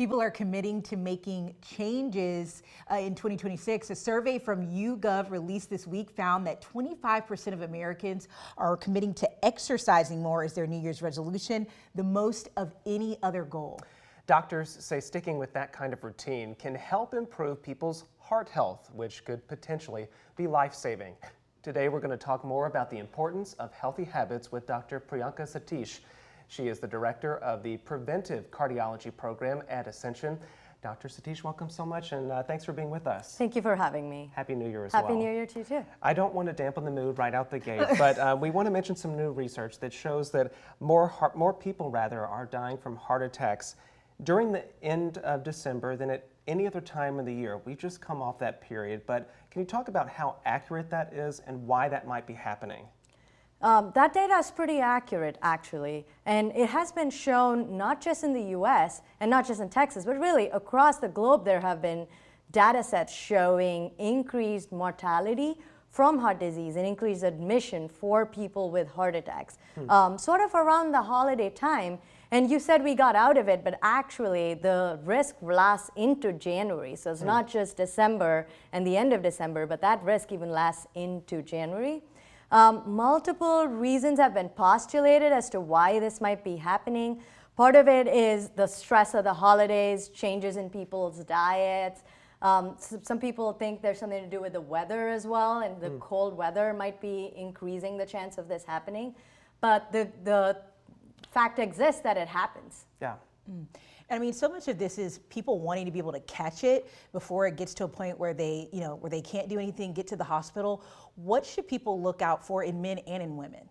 People are committing to making changes in 2026. A survey from YouGov released this week found that 25% of Americans are committing to exercising more as their New Year's resolution, the most of any other goal. Doctors say sticking with that kind of routine can help improve people's heart health, which could potentially be life-saving. Today, we're going to talk more about the importance of healthy habits with Dr. Priyanka Satish. She is the director of the Preventive Cardiology Program at Ascension. Dr. Satish, welcome so much, and thanks for being with us. Thank you for having me. Happy New Year as well. Happy New Year to you too. I don't want to dampen the mood right out the gate, but we want to mention some new research that shows that more people are dying from heart attacks during the end of December than at any other time in the year. We've just come off that period, but can you talk about how accurate that is and why that might be happening? That data is pretty accurate, actually, and it has been shown not just in the US and not just in Texas, but really across the globe. There have been data sets showing increased mortality from heart disease and increased admission for people with heart attacks, sort of around the holiday time. And you said we got out of it, but actually the risk lasts into January. So it's not just December and the end of December, but that risk even lasts into January. Multiple reasons have been postulated as to why this might be happening. Part of it is the stress of the holidays, changes in people's diets. Some people think there's something to do with the weather as well, and the cold weather might be increasing the chance of this happening. But the fact exists that it happens. Yeah. And I mean, so much of this is people wanting to be able to catch it before it gets to a point where they, where they can't do anything, get to the hospital. What should people look out for in men and in women?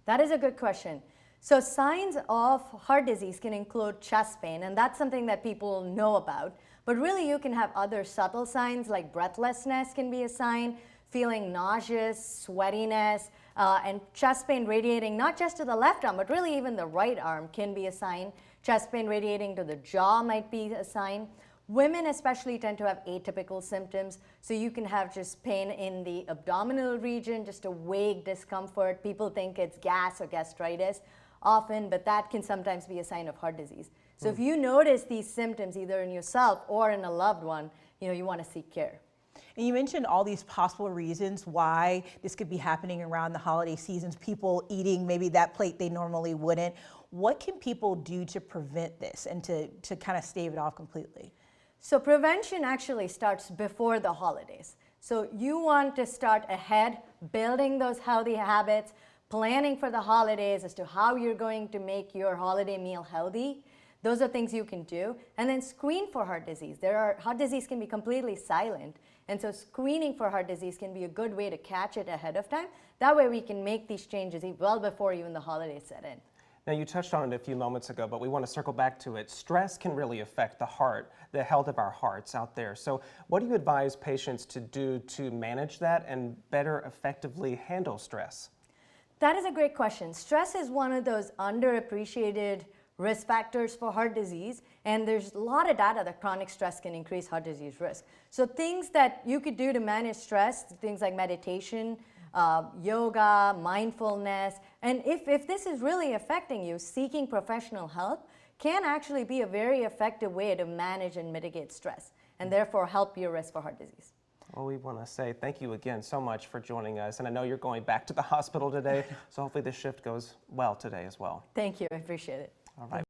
That is a good question. So signs of heart disease can include chest pain, and that's something that people know about. But really, you can have other subtle signs like breathlessness can be a sign, feeling nauseous, sweatiness, and chest pain radiating not just to the left arm, but really even the right arm can be a sign. Chest pain radiating to the jaw might be a sign. Women especially tend to have atypical symptoms, so you can have just pain in the abdominal region, just a vague discomfort. People think it's gas or gastritis often, but that can sometimes be a sign of heart disease. So if you notice these symptoms either in yourself or in a loved one, you want to seek care. And you mentioned all these possible reasons why this could be happening around the holiday seasons, people eating maybe that plate they normally wouldn't. What can people do to prevent this and to kind of stave it off completely? So prevention actually starts before the holidays. So you want to start ahead, building those healthy habits, planning for the holidays as to how you're going to make your holiday meal healthy. Those are things you can do. And then screen for heart disease. Heart disease can be completely silent. And so screening for heart disease can be a good way to catch it ahead of time. That way we can make these changes well before even the holidays set in. Now, you touched on it a few moments ago, but we want to circle back to it. Stress can really affect the heart, the health of our hearts out there. So what do you advise patients to do to manage that and better effectively handle stress? That is a great question. Stress is one of those underappreciated risk factors for heart disease, and there's a lot of data that chronic stress can increase heart disease risk. So things that you could do to manage stress, things like meditation, yoga, mindfulness, and if this is really affecting you, seeking professional help can actually be a very effective way to manage and mitigate stress, and therefore help your risk for heart disease. Well, we want to say thank you again so much for joining us, and I know you're going back to the hospital today, so hopefully this shift goes well today as well. Thank you, I appreciate it. All right.